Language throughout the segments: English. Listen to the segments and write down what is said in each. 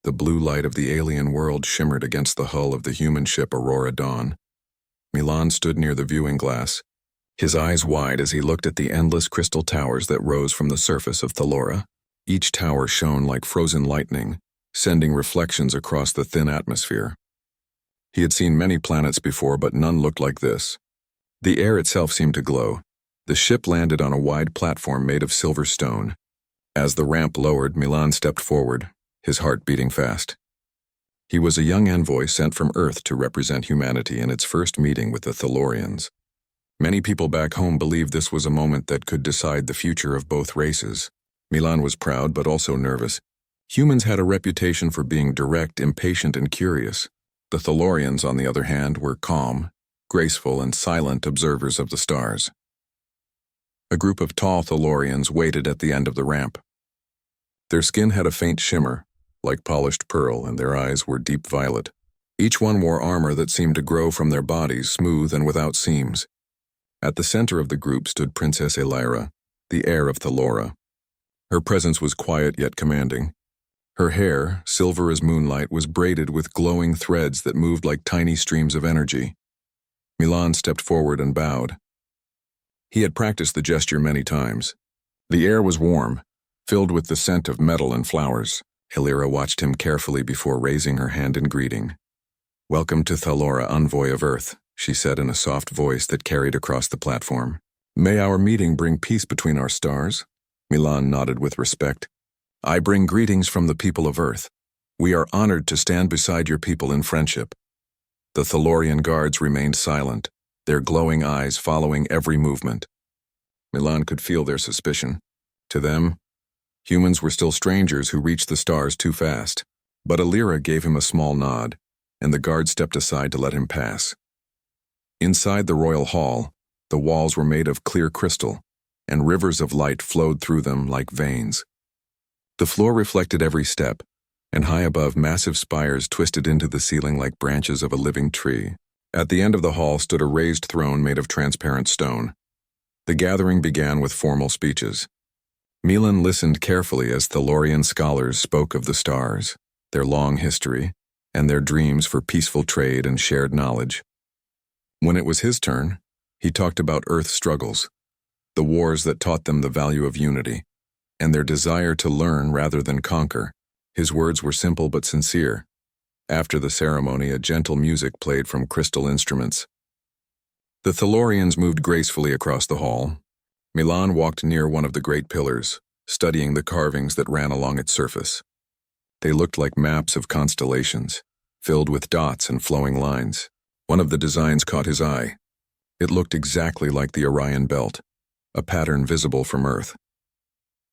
The blue light of the alien world shimmered against the hull of the human ship Aurora Dawn. Milan stood near the viewing glass, his eyes wide as he looked at the endless crystal towers that rose from the surface of Thalora. Each tower shone like frozen lightning, sending reflections across the thin atmosphere. He had seen many planets before, but none looked like this. The air itself seemed to glow. The ship landed on a wide platform made of silver stone. As the ramp lowered, Milan stepped forward, his heart beating fast. He was a young envoy sent from Earth to represent humanity in its first meeting with the Thalorians. Many people back home believed this was a moment that could decide the future of both races. Milan was proud but also nervous. Humans had a reputation for being direct, impatient, and curious. The Thalorians, on the other hand, were calm, graceful, and silent observers of the stars. A group of tall Thalorians waited at the end of the ramp. Their skin had a faint shimmer, like polished pearl, and their eyes were deep violet. Each one wore armor that seemed to grow from their bodies, smooth and without seams. At the center of the group stood Princess Elira, the heir of Thalora. Her presence was quiet yet commanding. Her hair, silver as moonlight, was braided with glowing threads that moved like tiny streams of energy. Milan stepped forward and bowed. He had practiced the gesture many times. The air was warm, filled with the scent of metal and flowers. Elira watched him carefully before raising her hand in greeting. "Welcome to Thalora, envoy of Earth," she said in a soft voice that carried across the platform. "May our meeting bring peace between our stars?" Milan nodded with respect. "I bring greetings from the people of Earth. We are honored to stand beside your people in friendship." The Thalorian guards remained silent, their glowing eyes following every movement. Milan could feel their suspicion. To them, humans were still strangers who reached the stars too fast. But Elira gave him a small nod, and the guard stepped aside to let him pass. Inside the royal hall, the walls were made of clear crystal, and rivers of light flowed through them like veins. The floor reflected every step, and high above, massive spires twisted into the ceiling like branches of a living tree. At the end of the hall stood a raised throne made of transparent stone. The gathering began with formal speeches. Milan listened carefully as Thalorian scholars spoke of the stars, their long history, and their dreams for peaceful trade and shared knowledge. When it was his turn, he talked about Earth's struggles, the wars that taught them the value of unity, and their desire to learn rather than conquer. His words were simple but sincere. After the ceremony, a gentle music played from crystal instruments. The Thalorians moved gracefully across the hall. Milan walked near one of the great pillars, studying the carvings that ran along its surface. They looked like maps of constellations, filled with dots and flowing lines. One of the designs caught his eye. It looked exactly like the Orion Belt, a pattern visible from Earth.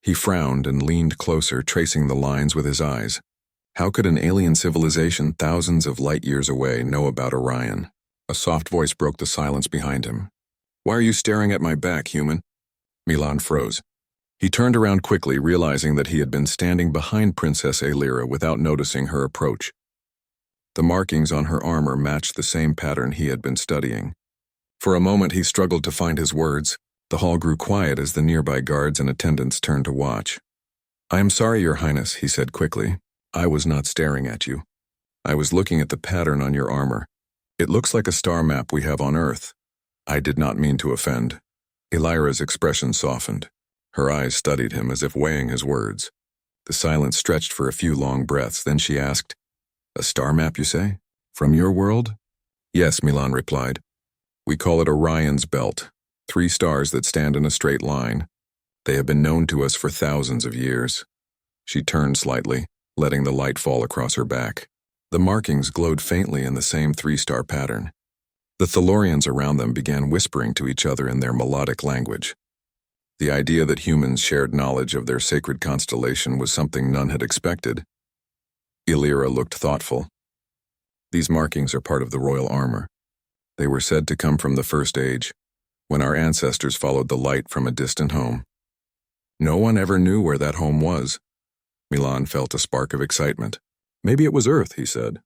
He frowned and leaned closer, tracing the lines with his eyes. How could an alien civilization thousands of light years away know about Orion? A soft voice broke the silence behind him. "Why are you staring at my back, human?" Milan froze. He turned around quickly, realizing that he had been standing behind Princess Elira without noticing her approach. The markings on her armor matched the same pattern he had been studying. For a moment he struggled to find his words. The hall grew quiet as the nearby guards and attendants turned to watch. "I am sorry, Your Highness," he said quickly. "I was not staring at you. I was looking at the pattern on your armor. It looks like a star map we have on Earth. I did not mean to offend." Elira's expression softened. Her eyes studied him as if weighing his words. The silence stretched for a few long breaths, then she asked, "A star map, you say? From your world?" "Yes," Milan replied. "We call it Orion's Belt, 3 stars that stand in a straight line. They have been known to us for thousands of years." She turned slightly, letting the light fall across her back. The markings glowed faintly in the same 3-star pattern. The Thalorians around them began whispering to each other in their melodic language. The idea that humans shared knowledge of their sacred constellation was something none had expected. Elira looked thoughtful. "These markings are part of the royal armor. They were said to come from the First Age, when our ancestors followed the light from a distant home. No one ever knew where that home was." Milan felt a spark of excitement. "Maybe it was Earth," he said.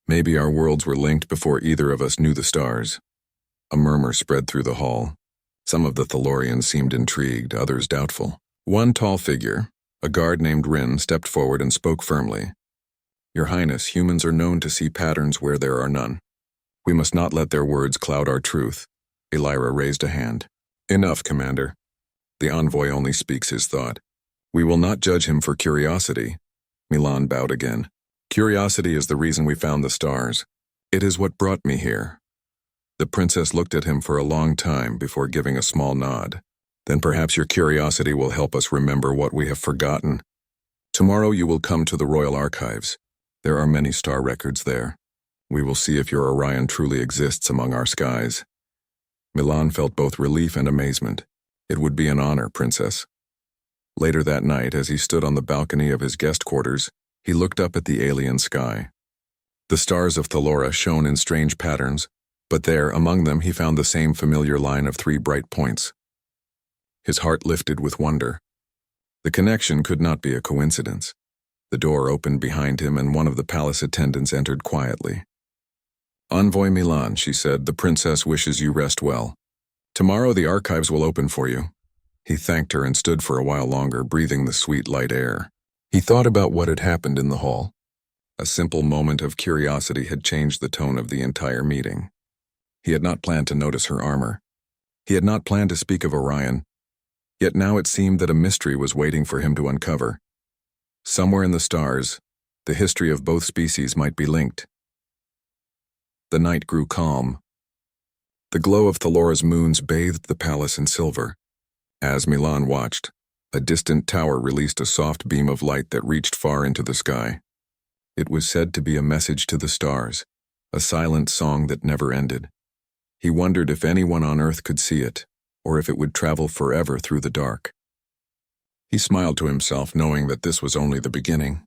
"Maybe our worlds were linked before either of us knew the stars." A murmur spread through the hall. Some of the Thalorians seemed intrigued, others doubtful. One tall figure, a guard named Rin, stepped forward and spoke firmly. Your Highness, humans are known to see patterns where there are none. We must not let their words cloud our truth. Elira raised a hand. Enough, Commander. The envoy only speaks his thought. We will not judge him for curiosity. Milan bowed again. Curiosity is the reason we found the stars. It is what brought me here. The princess looked at him for a long time before giving a small nod. Then perhaps your curiosity will help us remember what we have forgotten. Tomorrow you will come to the Royal Archives. There are many star records there. We will see if your Orion truly exists among our skies. Milan felt both relief and amazement. It would be an honor, Princess. Later that night, as he stood on the balcony of his guest quarters, he looked up at the alien sky. The stars of Thalora shone in strange patterns, but there, among them, he found the same familiar line of 3 bright points. His heart lifted with wonder. The connection could not be a coincidence. The door opened behind him and one of the palace attendants entered quietly. Envoy Milan, she said, the princess wishes you rest well. Tomorrow the archives will open for you. He thanked her and stood for a while longer, breathing the sweet light air. He thought about what had happened in the hall. A simple moment of curiosity had changed the tone of the entire meeting. He had not planned to notice her armor. He had not planned to speak of Orion. Yet now it seemed that a mystery was waiting for him to uncover. Somewhere in the stars, the history of both species might be linked. The night grew calm. The glow of Thalora's moons bathed the palace in silver. As Milan watched, a distant tower released a soft beam of light that reached far into the sky. It was said to be a message to the stars, a silent song that never ended. He wondered if anyone on Earth could see it, or if it would travel forever through the dark. He smiled to himself, knowing that this was only the beginning.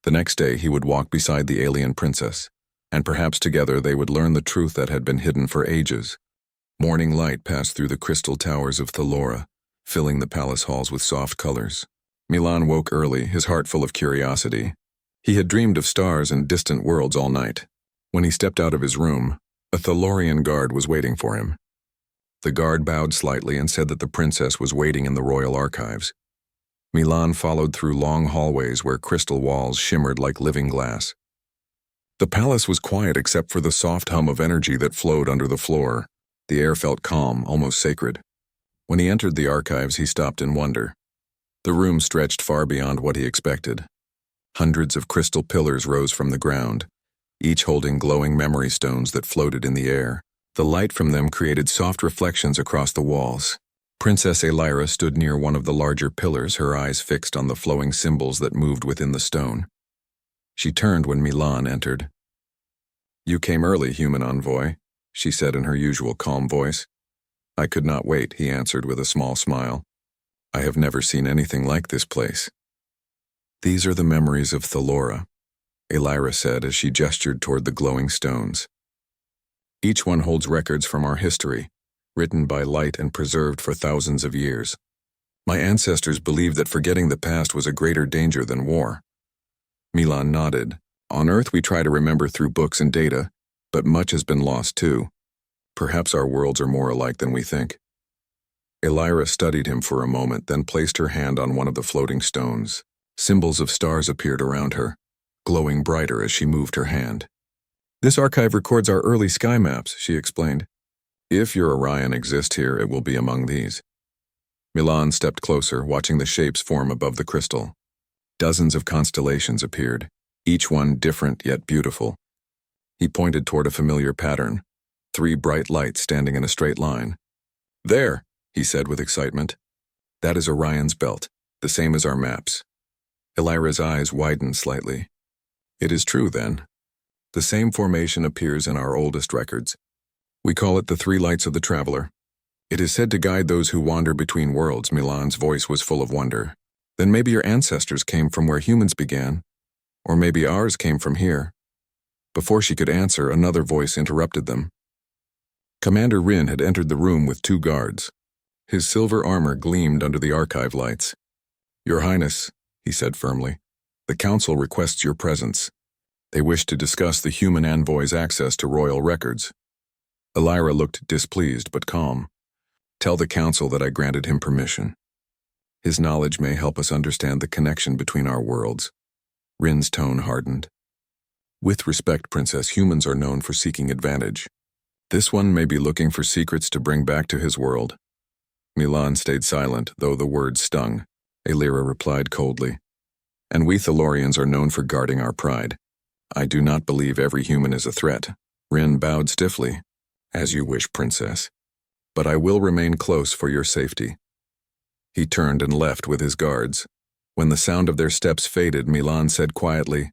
The next day he would walk beside the alien princess, and perhaps together they would learn the truth that had been hidden for ages. Morning light passed through the crystal towers of Thalora, filling the palace halls with soft colors. Milan woke early, his heart full of curiosity. He had dreamed of stars and distant worlds all night. When he stepped out of his room, a Thalorian guard was waiting for him. The guard bowed slightly and said that the princess was waiting in the royal archives. Milan followed through long hallways where crystal walls shimmered like living glass. The palace was quiet except for the soft hum of energy that flowed under the floor. The air felt calm, almost sacred. When he entered the archives, he stopped in wonder. The room stretched far beyond what he expected. Hundreds of crystal pillars rose from the ground, each holding glowing memory stones that floated in the air. The light from them created soft reflections across the walls. Princess Elira stood near one of the larger pillars, her eyes fixed on the flowing symbols that moved within the stone. She turned when Milan entered. "You came early, human envoy," she said in her usual calm voice. "I could not wait," he answered with a small smile. "I have never seen anything like this place." "These are the memories of Thalora," Elira said as she gestured toward the glowing stones. "Each one holds records from our history, written by light and preserved for thousands of years. My ancestors believed that forgetting the past was a greater danger than war." Milan nodded. "On Earth we try to remember through books and data, but much has been lost too. Perhaps our worlds are more alike than we think." Elira studied him for a moment, then placed her hand on one of the floating stones. Symbols of stars appeared around her, glowing brighter as she moved her hand. "This archive records our early sky maps," she explained. "If your Orion exists here, it will be among these." Milan stepped closer, watching the shapes form above the crystal. Dozens of constellations appeared, each one different yet beautiful. He pointed toward a familiar pattern, 3 bright lights standing in a straight line. "There," he said with excitement. "That is Orion's belt, the same as our maps." Elira's eyes widened slightly. "It is true, then. The same formation appears in our oldest records. We call it the 3 lights of the traveler. It is said to guide those who wander between worlds." Milan's voice was full of wonder. "Then maybe your ancestors came from where humans began, or maybe ours came from here." Before she could answer, another voice interrupted them. Commander Rin had entered the room with 2 guards. His silver armor gleamed under the archive lights. "Your Highness," he said firmly, "the Council requests your presence. They wish to discuss the human envoy's access to royal records." Elira looked displeased but calm. "Tell the Council that I granted him permission. His knowledge may help us understand the connection between our worlds." Rin's tone hardened. With respect, Princess, humans are known for seeking advantage. This one may be looking for secrets to bring back to his world. Milan stayed silent, though the words stung. Elira replied coldly. And we Thalorians are known for guarding our pride. I do not believe every human is a threat. Rin bowed stiffly. As you wish, Princess. But I will remain close for your safety. He turned and left with his guards. When the sound of their steps faded, Milan said quietly,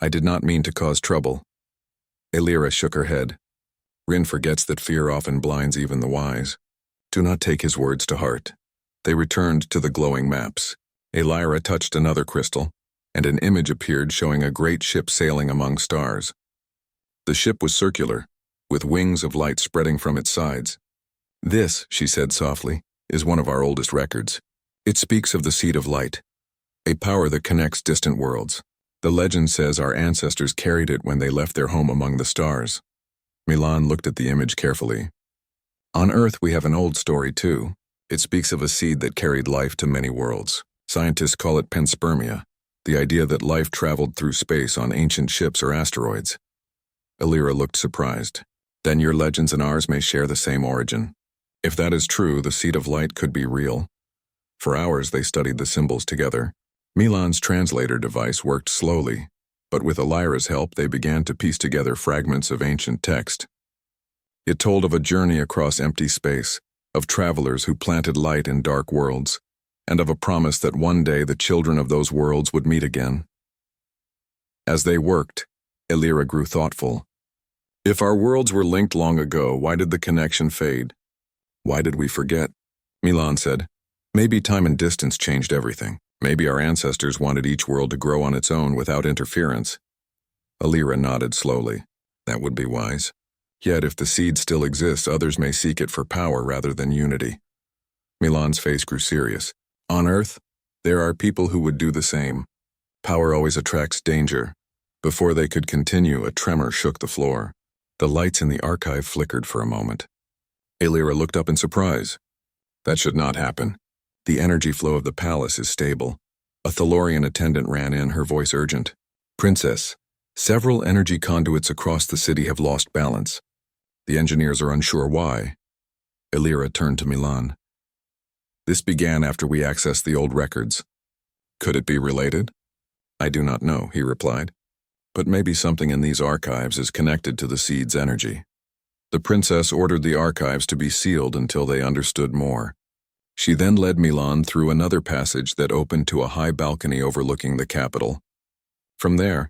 I did not mean to cause trouble. Elira shook her head. Rin forgets that fear often blinds even the wise. Do not take his words to heart. They returned to the glowing maps. Elira touched another crystal, and an image appeared showing a great ship sailing among stars. The ship was circular, with wings of light spreading from its sides. This, she said softly, is one of our oldest records. It speaks of the seed of light, a power that connects distant worlds. The legend says our ancestors carried it when they left their home among the stars. Milan looked at the image carefully. On Earth we have an old story too. It speaks of a seed that carried life to many worlds. Scientists call it panspermia, the idea that life traveled through space on ancient ships or asteroids. Elira looked surprised. Then your legends and ours may share the same origin. If that is true, the seed of light could be real. For hours they studied the symbols together. Milan's translator device worked slowly, but with Elira's help they began to piece together fragments of ancient text. It told of a journey across empty space, of travelers who planted light in dark worlds, and of a promise that one day the children of those worlds would meet again. As they worked, Elira grew thoughtful. If our worlds were linked long ago, why did the connection fade? Why did we forget? Milan said, maybe time and distance changed everything. Maybe our ancestors wanted each world to grow on its own without interference. Elira nodded slowly. That would be wise. Yet if the seed still exists, others may seek it for power rather than unity. Milan's face grew serious. On Earth, there are people who would do the same. Power always attracts danger. Before they could continue, a tremor shook the floor. The lights in the archive flickered for a moment. Elira looked up in surprise. That should not happen. The energy flow of the palace is stable. A Thalorian attendant ran in, her voice urgent. Princess, several energy conduits across the city have lost balance. The engineers are unsure why. Elira turned to Milan. This began after we accessed the old records. Could it be related? I do not know, he replied. But maybe something in these archives is connected to the seed's energy. The princess ordered the archives to be sealed until they understood more. She then led Milan through another passage that opened to a high balcony overlooking the capital. From there,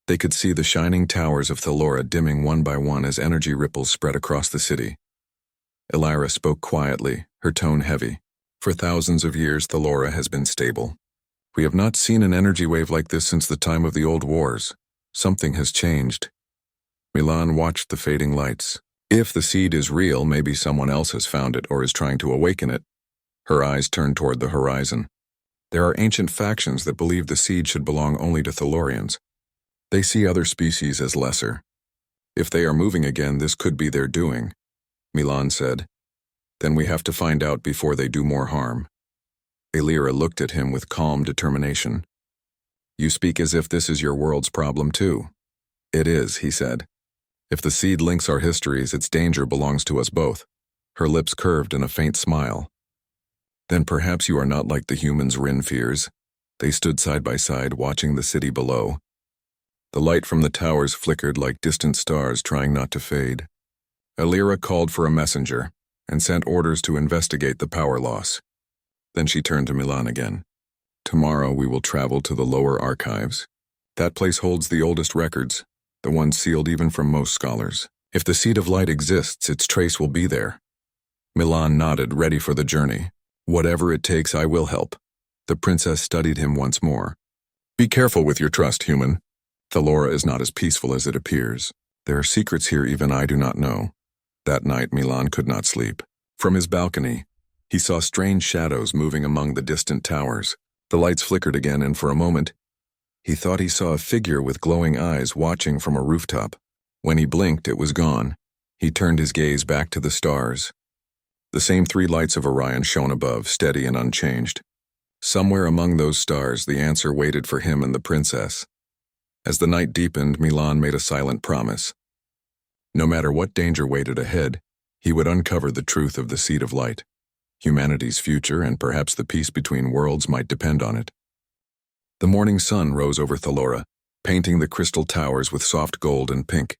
they could see the shining towers of Thalora dimming one by one as energy ripples spread across the city. Elira spoke quietly, her tone heavy. For thousands of years, Thalora has been stable. We have not seen an energy wave like this since the time of the old wars. Something has changed. Milan watched the fading lights. If the seed is real, maybe someone else has found it or is trying to awaken it. Her eyes turned toward the horizon. There are ancient factions that believe the seed should belong only to Thalorians. They see other species as lesser. If they are moving again, this could be their doing, Milan said. Then we have to find out before they do more harm. Elira looked at him with calm determination. You speak as if this is your world's problem too. It is, he said. If the seed links our histories, its danger belongs to us both. Her lips curved in a faint smile. Then perhaps you are not like the humans Rin fears. They stood side by side, watching the city below. The light from the towers flickered like distant stars trying not to fade. Elira called for a messenger and sent orders to investigate the power loss. Then she turned to Milan again. Tomorrow we will travel to the lower archives. That place holds the oldest records, the ones sealed even from most scholars. If the seed of light exists, its trace will be there. Milan nodded, ready for the journey. Whatever it takes, I will help. The princess studied him once more. Be careful with your trust, human. Thalora is not as peaceful as it appears. There are secrets here even I do not know. That night, Milan could not sleep. From his balcony, he saw strange shadows moving among the distant towers. The lights flickered again, and for a moment, he thought he saw a figure with glowing eyes watching from a rooftop. When he blinked, it was gone. He turned his gaze back to the stars. The same 3 lights of Orion shone above, steady and unchanged. Somewhere among those stars, the answer waited for him and the princess. As the night deepened, Milan made a silent promise. No matter what danger waited ahead, he would uncover the truth of the Seed of Light. Humanity's future and perhaps the peace between worlds might depend on it. The morning sun rose over Thalora, painting the crystal towers with soft gold and pink.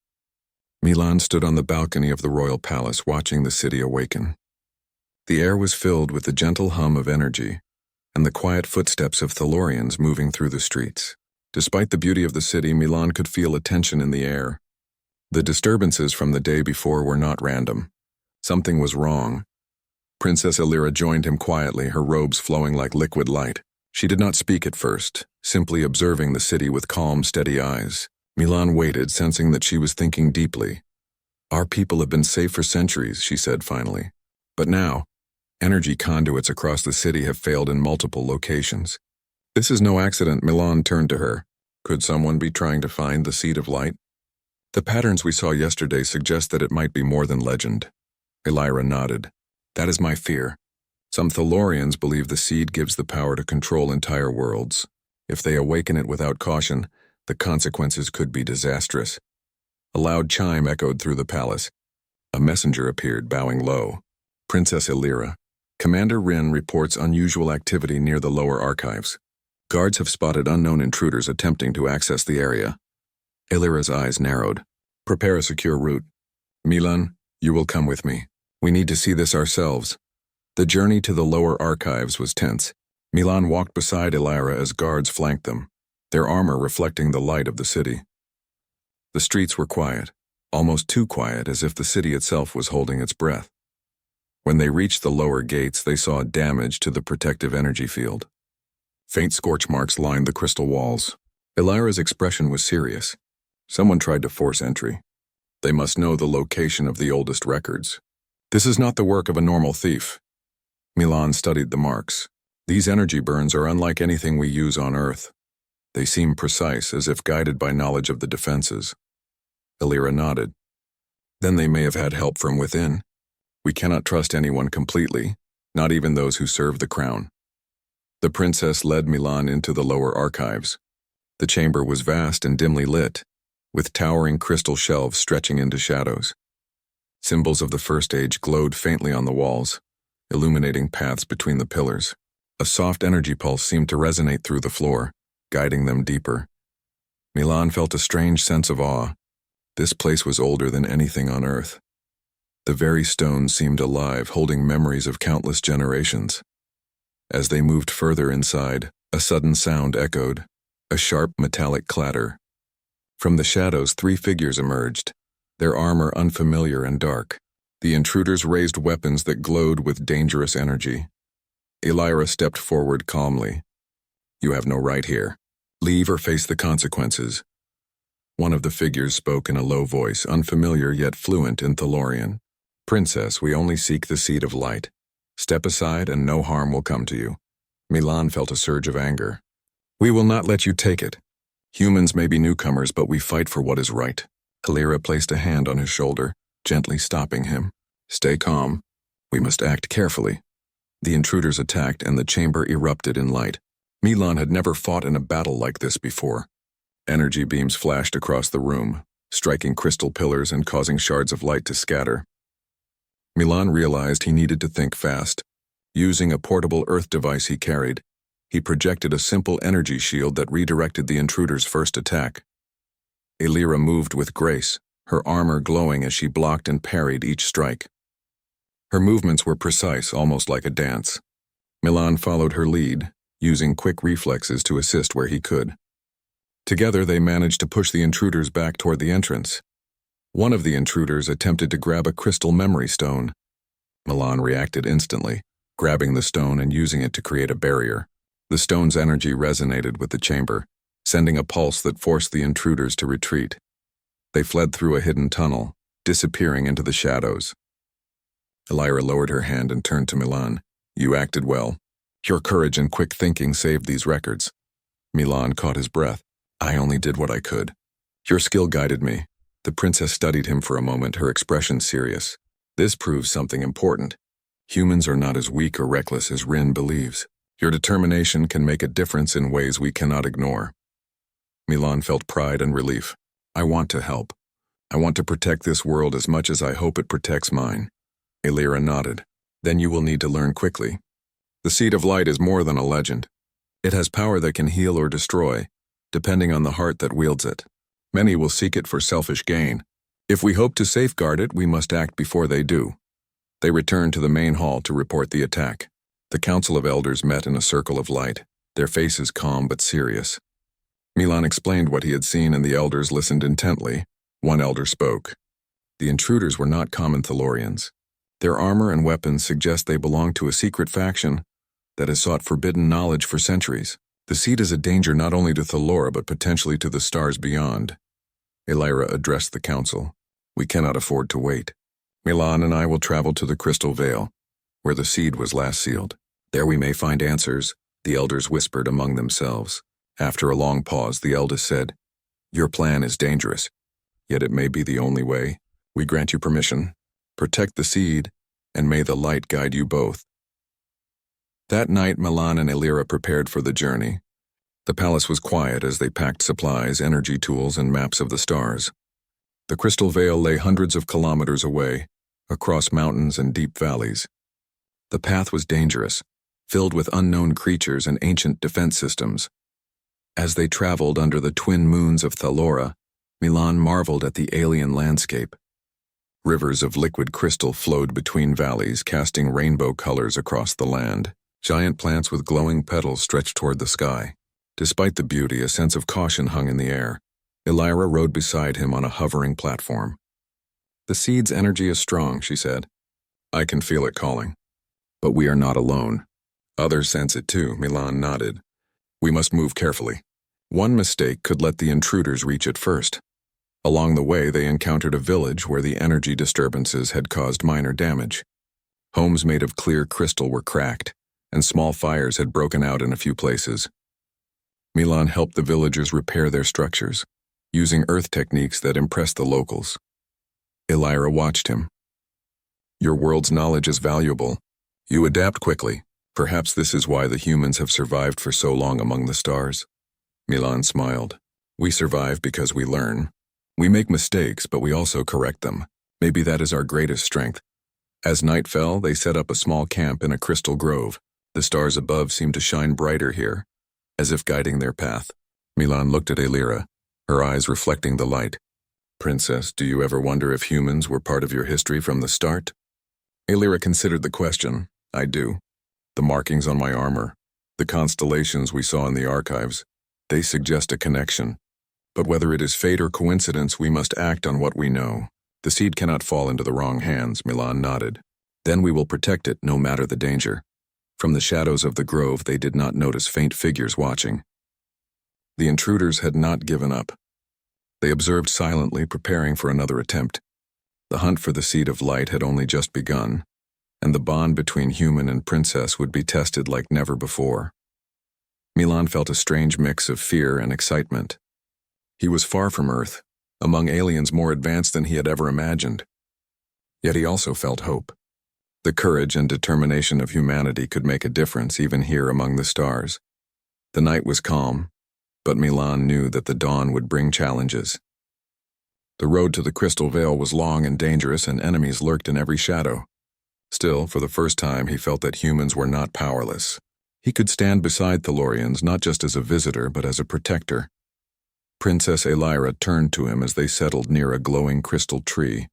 Milan stood on the balcony of the royal palace watching the city awaken. The air was filled with the gentle hum of energy and the quiet footsteps of Thalorians moving through the streets. Despite the beauty of the city, Milan could feel a tension in the air. The disturbances from the day before were not random. Something was wrong. Princess Illyra joined him quietly, her robes flowing like liquid light. She did not speak at first, simply observing the city with calm, steady eyes. Milan waited, sensing that she was thinking deeply. Our people have been safe for centuries, she said finally. But now, energy conduits across the city have failed in multiple locations. This is no accident. Milan turned to her. Could someone be trying to find the Seed of Light? The patterns we saw yesterday suggest that it might be more than legend. Illyra nodded. That is my fear. Some Thalorians believe the seed gives the power to control entire worlds. If they awaken it without caution, the consequences could be disastrous. A loud chime echoed through the palace. A messenger appeared, bowing low. Princess Illyra. Commander Rin reports unusual activity near the lower archives. Guards have spotted unknown intruders attempting to access the area. Illyra's eyes narrowed. Prepare a secure route. Milan, you will come with me. We need to see this ourselves. The journey to the lower archives was tense. Milan walked beside Illyra as guards flanked them, their armor reflecting the light of the city. The streets were quiet, almost too quiet, as if the city itself was holding its breath. When they reached the lower gates, they saw damage to the protective energy field. Faint scorch marks lined the crystal walls. Illyra's expression was serious. Someone tried to force entry. They must know the location of the oldest records. This is not the work of a normal thief. Milan studied the marks. These energy burns are unlike anything we use on Earth. They seem precise, as if guided by knowledge of the defenses. Illyra nodded. Then they may have had help from within. We cannot trust anyone completely, not even those who serve the crown. The princess led Milan into the lower archives. The chamber was vast and dimly lit, with towering crystal shelves stretching into shadows. Symbols of the First Age glowed faintly on the walls, illuminating paths between the pillars. A soft energy pulse seemed to resonate through the floor, guiding them deeper. Milan felt a strange sense of awe. This place was older than anything on Earth. The very stones seemed alive, holding memories of countless generations. As they moved further inside, a sudden sound echoed, a sharp metallic clatter. From the shadows, 3 figures emerged, their armor unfamiliar and dark. The intruders raised weapons that glowed with dangerous energy. Illyra stepped forward calmly. You have no right here. Leave or face the consequences. One of the figures spoke in a low voice, unfamiliar yet fluent in Thalorian. Princess, we only seek the Seed of Light. Step aside and no harm will come to you. Milan felt a surge of anger. We will not let you take it. Humans may be newcomers, but we fight for what is right. Illyra placed a hand on his shoulder, gently stopping him. Stay calm. We must act carefully. The intruders attacked and the chamber erupted in light. Milan had never fought in a battle like this before. Energy beams flashed across the room, striking crystal pillars and causing shards of light to scatter. Milan realized he needed to think fast. Using a portable Earth device he carried, he projected a simple energy shield that redirected the intruder's first attack. Illyra moved with grace, her armor glowing as she blocked and parried each strike. Her movements were precise, almost like a dance. Milan followed her lead, using quick reflexes to assist where he could. Together they managed to push the intruders back toward the entrance. One of the intruders attempted to grab a crystal memory stone. Milan reacted instantly, grabbing the stone and using it to create a barrier. The stone's energy resonated with the chamber, sending a pulse that forced the intruders to retreat. They fled through a hidden tunnel, disappearing into the shadows. Illyra lowered her hand and turned to Milan. You acted well. Your courage and quick thinking saved these records. Milan caught his breath. I only did what I could. Your skill guided me. The princess studied him for a moment, her expression serious. This proves something important. Humans are not as weak or reckless as Rin believes. Your determination can make a difference in ways we cannot ignore. Milan felt pride and relief. I want to help. I want to protect this world as much as I hope it protects mine. Elira nodded. Then you will need to learn quickly. The Seed of Light is more than a legend. It has power that can heal or destroy, depending on the heart that wields it. Many will seek it for selfish gain. If we hope to safeguard it, we must act before they do. They returned to the main hall to report the attack. The Council of Elders met in a circle of light, their faces calm but serious. Milan explained what he had seen and the elders listened intently. One elder spoke. The intruders were not common Thalorians. Their armor and weapons suggest they belong to a secret faction that has sought forbidden knowledge for centuries. The seed is a danger not only to Thalora but potentially to the stars beyond. Elira addressed the council. We cannot afford to wait. Milan and I will travel to the Crystal Vale, where the seed was last sealed. There we may find answers, the elders whispered among themselves. After a long pause, the eldest said, Your plan is dangerous, yet it may be the only way. We grant you permission. Protect the seed, and may the light guide you both. That night, Milan and Elira prepared for the journey. The palace was quiet as they packed supplies, energy tools, and maps of the stars. The Crystal Vale lay hundreds of kilometers away, across mountains and deep valleys. The path was dangerous, filled with unknown creatures and ancient defense systems. As they traveled under the twin moons of Thalora, Milan marveled at the alien landscape. Rivers of liquid crystal flowed between valleys, casting rainbow colors across the land. Giant plants with glowing petals stretched toward the sky. Despite the beauty, a sense of caution hung in the air. Elira rode beside him on a hovering platform. The seed's energy is strong, she said. I can feel it calling. But we are not alone. Others sense it too, Milan nodded. We must move carefully. One mistake could let the intruders reach it first. Along the way, they encountered a village where the energy disturbances had caused minor damage. Homes made of clear crystal were cracked, and small fires had broken out in a few places. Milan helped the villagers repair their structures, using earth techniques that impressed the locals. Elira watched him. Your world's knowledge is valuable. You adapt quickly. Perhaps this is why the humans have survived for so long among the stars. Milan smiled. We survive because we learn. We make mistakes, but we also correct them. Maybe that is our greatest strength. As night fell, they set up a small camp in a crystal grove. The stars above seemed to shine brighter here, as if guiding their path. Milan looked at Elira, her eyes reflecting the light. Princess, do you ever wonder if humans were part of your history from the start? Elira considered the question. I do. The markings on my armor, the constellations we saw in the archives, they suggest a connection. But whether it is fate or coincidence, we must act on what we know. The seed cannot fall into the wrong hands, Milan nodded. Then we will protect it, no matter the danger. From the shadows of the grove, they did not notice faint figures watching. The intruders had not given up. They observed silently, preparing for another attempt. The hunt for the Seed of Light had only just begun, and the bond between human and princess would be tested like never before. Milan felt a strange mix of fear and excitement. He was far from Earth, among aliens more advanced than he had ever imagined. Yet he also felt hope. The courage and determination of humanity could make a difference even here among the stars. The night was calm, but Milan knew that the dawn would bring challenges. The road to the Crystal Vale was long and dangerous, and enemies lurked in every shadow. Still, for the first time, he felt that humans were not powerless. He could stand beside Thalorians not just as a visitor, but as a protector. Princess Elira turned to him as they settled near a glowing crystal tree.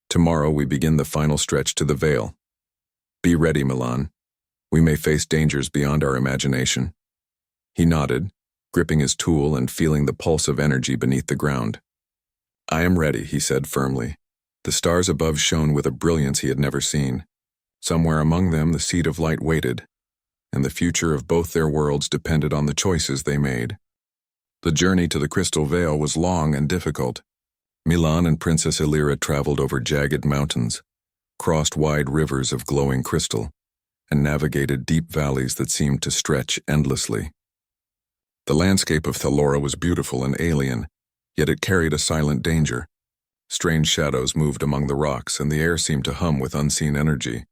Tomorrow we begin the final stretch to the Vale. Be ready, Milan. We may face dangers beyond our imagination. He nodded, gripping his tool and feeling the pulse of energy beneath the ground. I am ready, he said firmly. The stars above shone with a brilliance he had never seen. Somewhere among them the Seed of Light waited, and the future of both their worlds depended on the choices they made. The journey to the Crystal Vale was long and difficult. Milan and Princess Elira traveled over jagged mountains, crossed wide rivers of glowing crystal, and navigated deep valleys that seemed to stretch endlessly. The landscape of Thalora was beautiful and alien, yet it carried a silent danger. Strange shadows moved among the rocks, and the air seemed to hum with unseen energy.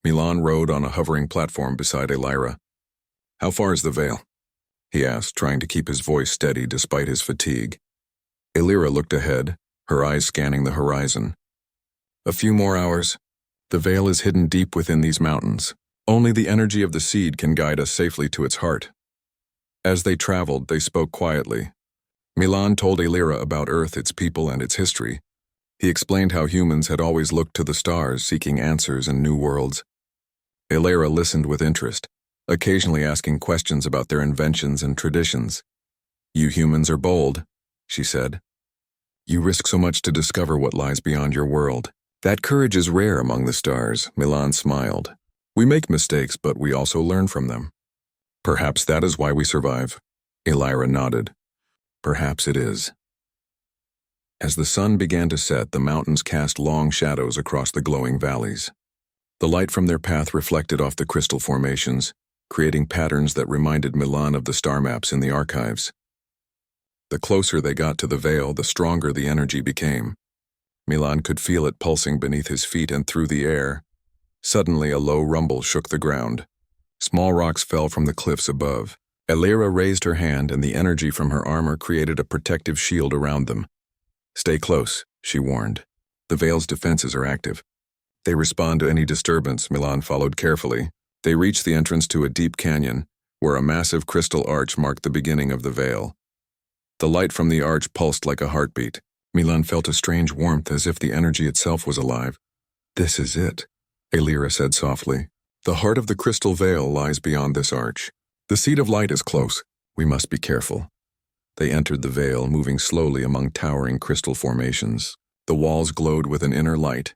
Milan rode on a hovering platform beside Elira. How far is the Vale? he asked, trying to keep his voice steady despite his fatigue. Elira looked ahead, her eyes scanning the horizon. A few more hours. The veil is hidden deep within these mountains. Only the energy of the seed can guide us safely to its heart. As they traveled, they spoke quietly. Milan told Elira about Earth, its people, and its history. He explained how humans had always looked to the stars, seeking answers in new worlds. Elira listened with interest, occasionally asking questions about their inventions and traditions. "You humans are bold," she said. "You risk so much to discover what lies beyond your world. That courage is rare among the stars," Milan smiled. "We make mistakes, but we also learn from them." "Perhaps that is why we survive." Elira nodded. "Perhaps it is." As the sun began to set, the mountains cast long shadows across the glowing valleys. The light from their path reflected off the crystal formations, creating patterns that reminded Milan of the star maps in the archives. The closer they got to the veil, the stronger the energy became. Milan could feel it pulsing beneath his feet and through the air. Suddenly, a low rumble shook the ground. Small rocks fell from the cliffs above. Elira raised her hand, and the energy from her armor created a protective shield around them. "Stay close," she warned. "The veil's defenses are active. They respond to any disturbance." Milan followed carefully. They reached the entrance to a deep canyon, where a massive crystal arch marked the beginning of the veil. The light from the arch pulsed like a heartbeat. Milan felt a strange warmth, as if the energy itself was alive. "This is it," Elira said softly. "The heart of the crystal veil lies beyond this arch. The seed of light is close. We must be careful." They entered the veil, moving slowly among towering crystal formations. The walls glowed with an inner light,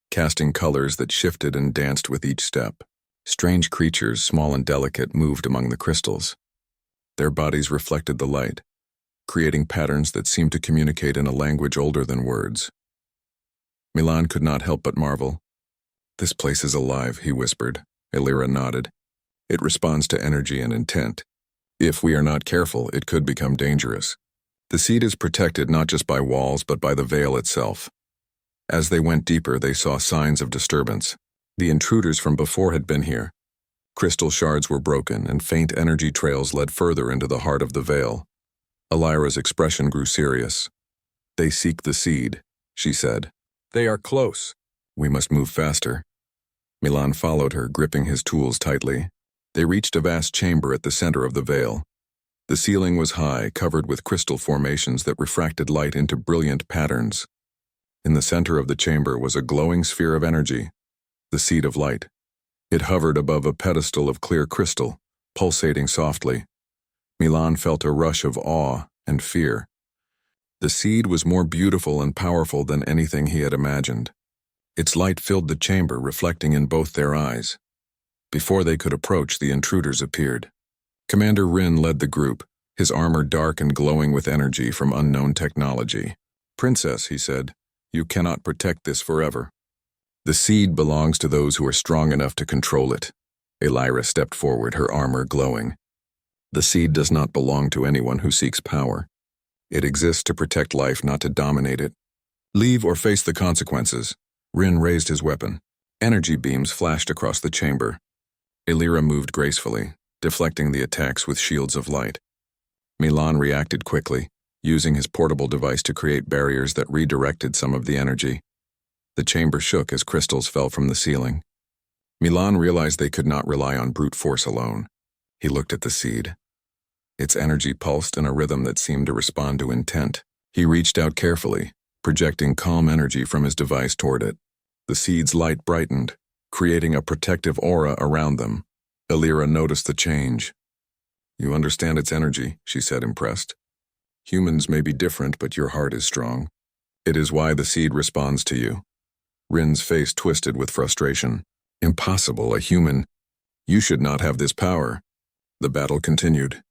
casting colors that shifted and danced with each step. Strange creatures, small and delicate, moved among the crystals. Their bodies reflected the light, creating patterns that seemed to communicate in a language older than words. Milan could not help but marvel. "This place is alive," he whispered. Elira nodded. "It responds to energy and intent. If we are not careful, it could become dangerous." The seed is protected not just by walls, but by the veil itself. As they went deeper, they saw signs of disturbance. The intruders from before had been here. Crystal shards were broken, and faint energy trails led further into the heart of the veil. Elira's expression grew serious. "They seek the seed," she said. "They are close. We must move faster." Milan followed her, gripping his tools tightly. They reached a vast chamber at the center of the veil. The ceiling was high, covered with crystal formations that refracted light into brilliant patterns. In the center of the chamber was a glowing sphere of energy, the seed of light. It hovered above a pedestal of clear crystal, pulsating softly. Milan felt a rush of awe and fear. The seed was more beautiful and powerful than anything he had imagined. Its light filled the chamber, reflecting in both their eyes. Before they could approach, the intruders appeared. Commander Rin led the group, his armor dark and glowing with energy from unknown technology. "Princess," he said, "you cannot protect this forever. The seed belongs to those who are strong enough to control it." Elira stepped forward, her armor glowing. "The seed does not belong to anyone who seeks power. It exists to protect life, not to dominate it. Leave or face the consequences." Rin raised his weapon. Energy beams flashed across the chamber. Elira moved gracefully, deflecting the attacks with shields of light. Milan reacted quickly, using his portable device to create barriers that redirected some of the energy. The chamber shook as crystals fell from the ceiling. Milan realized they could not rely on brute force alone. He looked at the seed. Its energy pulsed in a rhythm that seemed to respond to intent. He reached out carefully, projecting calm energy from his device toward it. The seed's light brightened, creating a protective aura around them. Elira noticed the change. "You understand its energy," she said, impressed. "Humans may be different, but your heart is strong. It is why the seed responds to you." Rin's face twisted with frustration. "Impossible, a human. You should not have this power." The battle continued.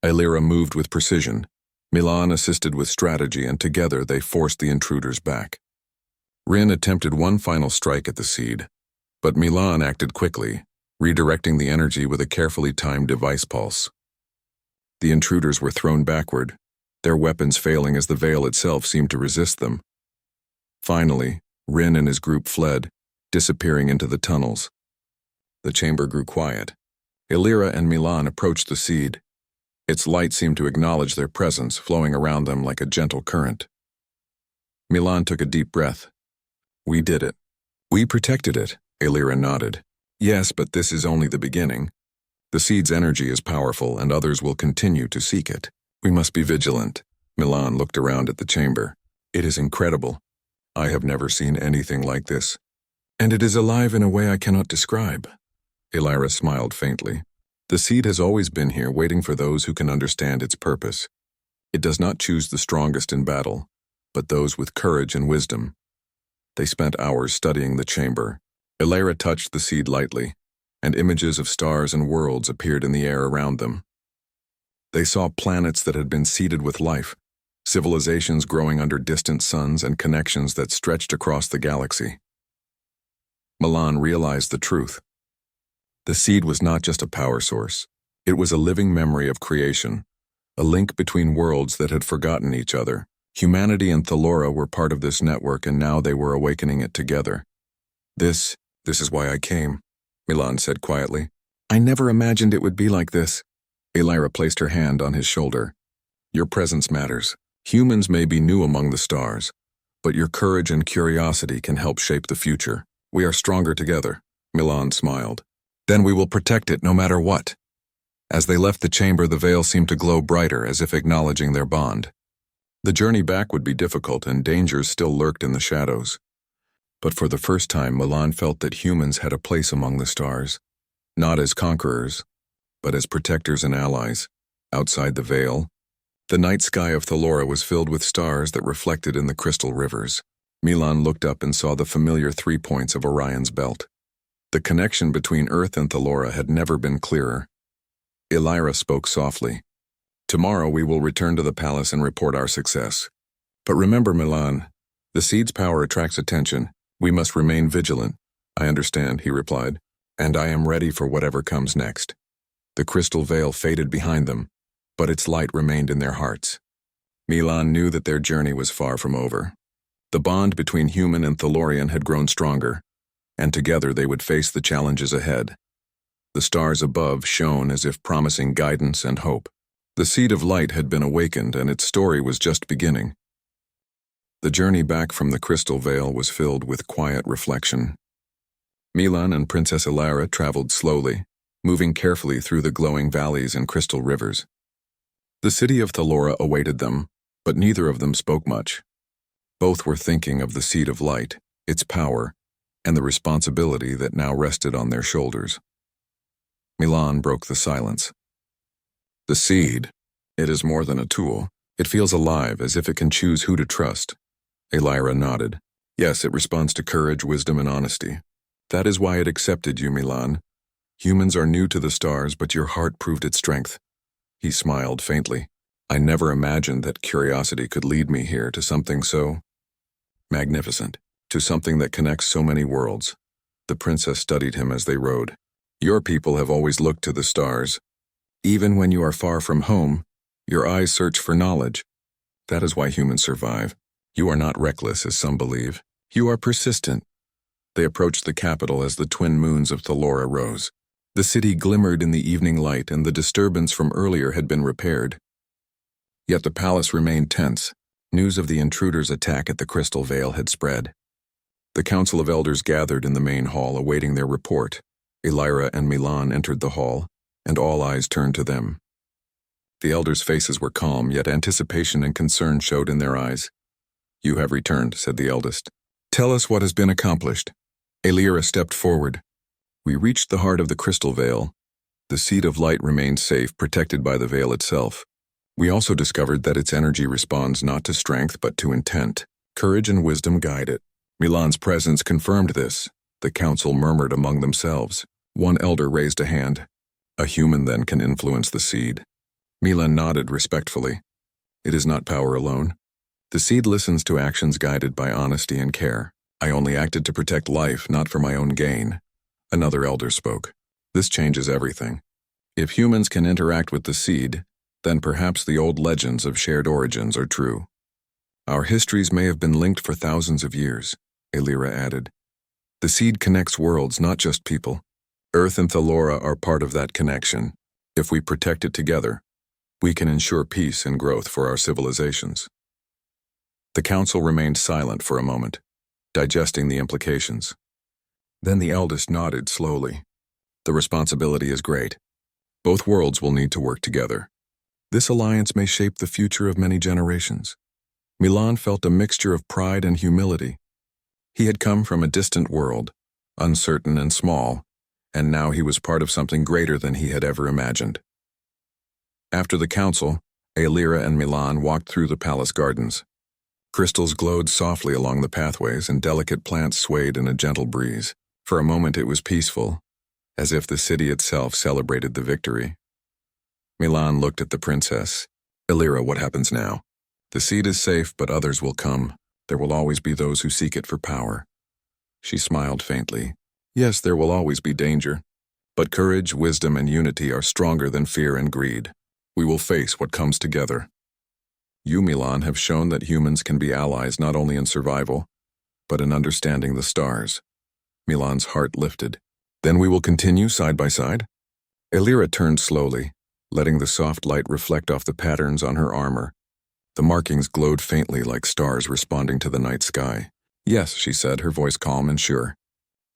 Elira moved with precision. Milan assisted with strategy, and together they forced the intruders back. Rin attempted one final strike at the seed, but Milan acted quickly, redirecting the energy with a carefully timed device pulse. The intruders were thrown backward, their weapons failing as the veil itself seemed to resist them. Finally, Rin and his group fled, disappearing into the tunnels. The chamber grew quiet. Elira and Milan approached the seed. Its light seemed to acknowledge their presence, flowing around them like a gentle current. Milan took a deep breath. We did it. We protected it, Alira nodded. Yes, but this is only the beginning. The seed's energy is powerful, and others will continue to seek it. We must be vigilant. Milan looked around at the chamber. It is incredible. I have never seen anything like this. And it is alive in a way I cannot describe. Alira smiled faintly. The seed has always been here, waiting for those who can understand its purpose. It does not choose the strongest in battle, but those with courage and wisdom. They spent hours studying the chamber. Alira touched the seed lightly, and images of stars and worlds appeared in the air around them. They saw planets that had been seeded with life, civilizations growing under distant suns, and connections that stretched across the galaxy. Milan realized the truth. The seed was not just a power source. It was a living memory of creation, a link between worlds that had forgotten each other. Humanity and Thalora were part of this network, and now they were awakening it together. This is why I came, Milan said quietly. I never imagined it would be like this. Alira placed her hand on his shoulder. Your presence matters. Humans may be new among the stars, but your courage and curiosity can help shape the future. We are stronger together, Milan smiled. Then we will protect it no matter what. As they left the chamber, the veil seemed to glow brighter, as if acknowledging their bond. The journey back would be difficult, and dangers still lurked in the shadows. But for the first time, Milan felt that humans had a place among the stars, not as conquerors, but as protectors and allies. Outside the veil, the night sky of Thalora was filled with stars that reflected in the crystal rivers. Milan looked up and saw the familiar 3 points of Orion's belt. The connection between Earth and Thalora had never been clearer. Alira spoke softly. Tomorrow we will return to the palace and report our success. But remember, Milan, the seed's power attracts attention. We must remain vigilant. I understand, he replied, and I am ready for whatever comes next. The crystal veil faded behind them, but its light remained in their hearts. Milan knew that their journey was far from over. The bond between human and Thalorian had grown stronger, and together they would face the challenges ahead. The stars above shone as if promising guidance and hope. The seed of light had been awakened, and its story was just beginning. The journey back from the crystal veil was filled with quiet reflection. Milan and Princess Alira traveled slowly, moving carefully through the glowing valleys and crystal rivers. The city of Thalora awaited them, but neither of them spoke much. Both were thinking of the seed of light, its power, and the responsibility that now rested on their shoulders. Milan broke the silence. The seed, it is more than a tool. It feels alive, as if it can choose who to trust. Alira nodded. Yes, it responds to courage, wisdom, and honesty. That is why it accepted you, Milan. Humans are new to the stars, but your heart proved its strength. He smiled faintly. I never imagined that curiosity could lead me here, to something so magnificent, to something that connects so many worlds. The princess studied him as they rode. Your people have always looked to the stars. Even when you are far from home, your eyes search for knowledge. That is why humans survive. You are not reckless, as some believe. You are persistent. They approached the capital as the twin moons of Thalora rose. The city glimmered in the evening light, and the disturbance from earlier had been repaired. Yet the palace remained tense. News of the intruders' attack at the Crystal Veil had spread. The Council of Elders gathered in the main hall, awaiting their report. Alira and Milan entered the hall, and all eyes turned to them. The elders' faces were calm, yet anticipation and concern showed in their eyes. You have returned, said the eldest. Tell us what has been accomplished. Alira stepped forward. We reached the heart of the Crystal Veil. The seed of light remained safe, protected by the veil itself. We also discovered that its energy responds not to strength but to intent. Courage and wisdom guide it. Milan's presence confirmed this. The council murmured among themselves. One elder raised a hand. A human then can influence the seed. Milan nodded respectfully. It is not power alone. The seed listens to actions guided by honesty and care. I only acted to protect life, not for my own gain. Another elder spoke. This changes everything. If humans can interact with the seed, then perhaps the old legends of shared origins are true. Our histories may have been linked for thousands of years, Alira added. The seed connects worlds, not just people. Earth and Thalora are part of that connection. If we protect it together, We can ensure peace and growth for our civilizations. The council remained silent for a moment, digesting the implications. Then the eldest nodded slowly. The responsibility is great. Both worlds will need to work together. This alliance may shape the future of many generations. Milan felt a mixture of pride and humility. He had come from a distant world, uncertain and small, and now he was part of something greater than he had ever imagined. After the council, Aelira and Milan walked through the palace gardens. Crystals glowed softly along the pathways and delicate plants swayed in a gentle breeze. For a moment it was peaceful, as if the city itself celebrated the victory. Milan looked at the princess. Aelira, what happens now? The seed is safe, but others will come. There will always be those who seek it for power. She smiled faintly. Yes, there will always be danger. But courage, wisdom, and unity are stronger than fear and greed. We will face what comes together. You, Milan, have shown that humans can be allies not only in survival, but in understanding the stars. Milan's heart lifted. Then we will continue side by side? Aelira turned slowly, letting the soft light reflect off the patterns on her armor. The markings glowed faintly like stars responding to the night sky. Yes, she said, her voice calm and sure.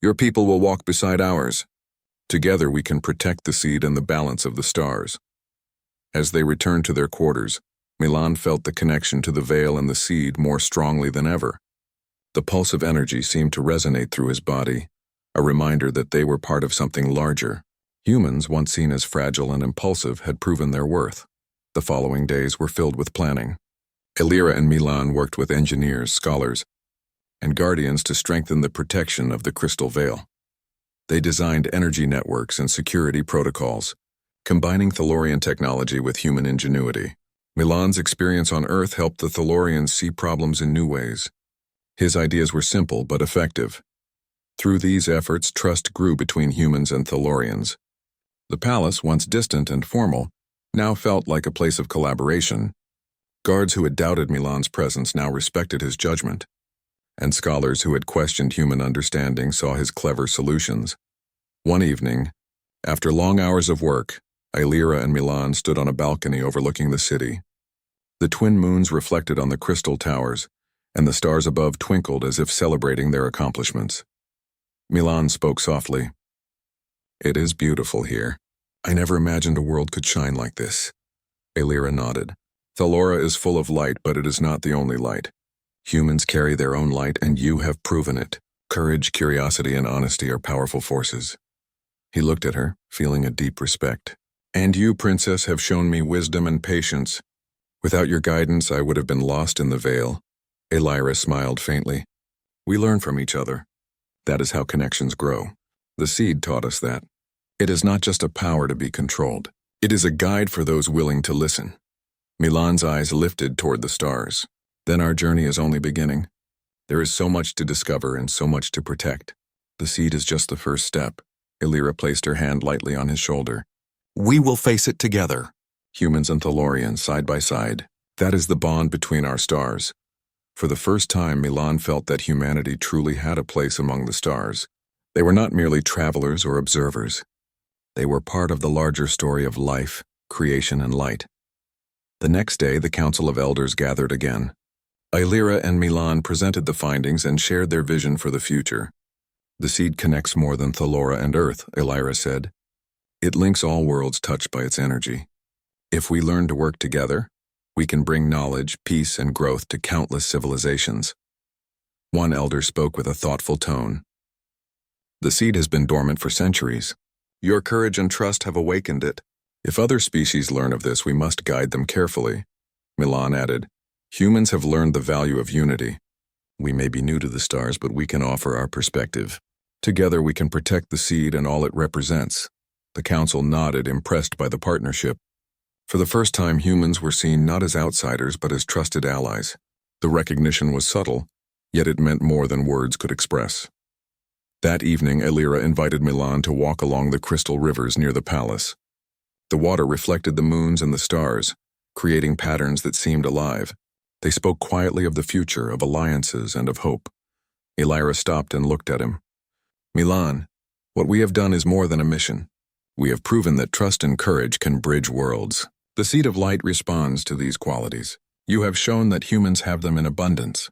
Your people will walk beside ours. Together we can protect the seed and the balance of the stars. As they returned to their quarters, Milan felt the connection to the veil and the seed more strongly than ever. The pulse of energy seemed to resonate through his body, a reminder that they were part of something larger. Humans, once seen as fragile and impulsive, had proven their worth. The following days were filled with planning. Aelira and Milan worked with engineers, scholars, and guardians to strengthen the protection of the crystal veil. They designed energy networks and security protocols, combining Thalorian technology with human ingenuity. Milan's experience on Earth helped the Thalorians see problems in new ways. His ideas were simple but effective. Through these efforts, trust grew between humans and Thalorians. The palace, once distant and formal, now felt like a place of collaboration. Guards who had doubted Milan's presence now respected his judgment, and scholars who had questioned human understanding saw his clever solutions. One evening, after long hours of work, Aelira and Milan stood on a balcony overlooking the city. The twin moons reflected on the crystal towers, and the stars above twinkled as if celebrating their accomplishments. Milan spoke softly. It is beautiful here. I never imagined a world could shine like this. Aelira nodded. Thalora is full of light, but it is not the only light. Humans carry their own light, and you have proven it. Courage, curiosity, and honesty are powerful forces. He looked at her, feeling a deep respect. And you, princess, have shown me wisdom and patience. Without your guidance, I would have been lost in the veil. Aelira smiled faintly. We learn from each other. That is how connections grow. The seed taught us that. It is not just a power to be controlled. It is a guide for those willing to listen. Milan's eyes lifted toward the stars. Then our journey is only beginning. There is so much to discover and so much to protect. The seed is just the first step. Aelira placed her hand lightly on his shoulder. We will face it together. Humans and Thalorians, side by side. That is the bond between our stars. For the first time, Milan felt that humanity truly had a place among the stars. They were not merely travelers or observers. They were part of the larger story of life, creation, and light. The next day, the Council of Elders gathered again. Aelira and Milan presented the findings and shared their vision for the future. The seed connects more than Thalora and Earth, Aelira said. It links all worlds touched by its energy. If we learn to work together, we can bring knowledge, peace, and growth to countless civilizations. One elder spoke with a thoughtful tone. The seed has been dormant for centuries. Your courage and trust have awakened it. If other species learn of this, we must guide them carefully. Milan added, humans have learned the value of unity. We may be new to the stars, but we can offer our perspective. Together we can protect the seed and all it represents. The council nodded, impressed by the partnership. For the first time, humans were seen not as outsiders, but as trusted allies. The recognition was subtle, yet it meant more than words could express. That evening, Aelira invited Milan to walk along the crystal rivers near the palace. The water reflected the moons and the stars, creating patterns that seemed alive. They spoke quietly of the future, of alliances, and of hope. Aelira stopped and looked at him. Milan, what we have done is more than a mission. We have proven that trust and courage can bridge worlds. The seed of light responds to these qualities. You have shown that humans have them in abundance.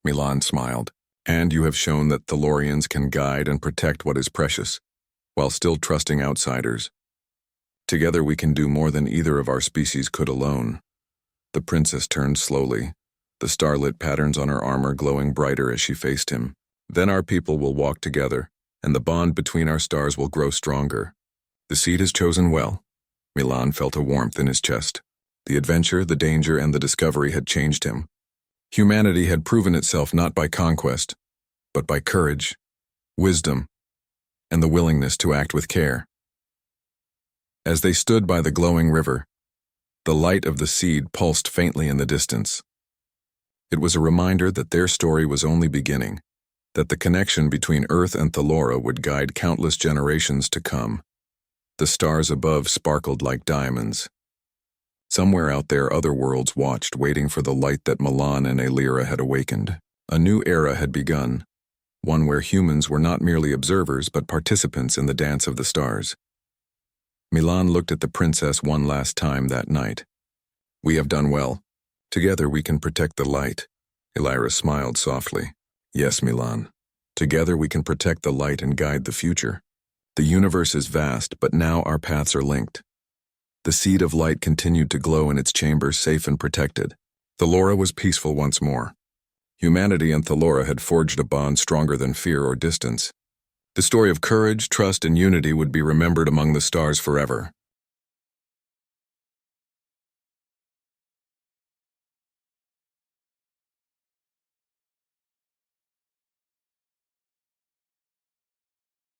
Milan smiled. And you have shown that Thalorians can guide and protect what is precious, while still trusting outsiders. Together we can do more than either of our species could alone. The princess turned slowly, the starlit patterns on her armor glowing brighter as she faced him. Then our people will walk together, and the bond between our stars will grow stronger. The seed has chosen well. Milan felt a warmth in his chest. The adventure, the danger, and the discovery had changed him. Humanity had proven itself not by conquest, but by courage, wisdom, and the willingness to act with care. As they stood by the glowing river, the light of the seed pulsed faintly in the distance. It was a reminder that their story was only beginning, that the connection between Earth and Thalora would guide countless generations to come. The stars above sparkled like diamonds. Somewhere out there other worlds watched, waiting for the light that Milan and Aelira had awakened. A new era had begun, one where humans were not merely observers but participants in the dance of the stars. Milan looked at the princess one last time that night. We have done well. Together we can protect the light. Aelira smiled softly. Yes, Milan. Together we can protect the light and guide the future. The universe is vast, but now our paths are linked. The seed of light continued to glow in its chamber, safe and protected. Thalora was peaceful once more. Humanity and Thalora had forged a bond stronger than fear or distance. The story of courage, trust, and unity would be remembered among the stars forever.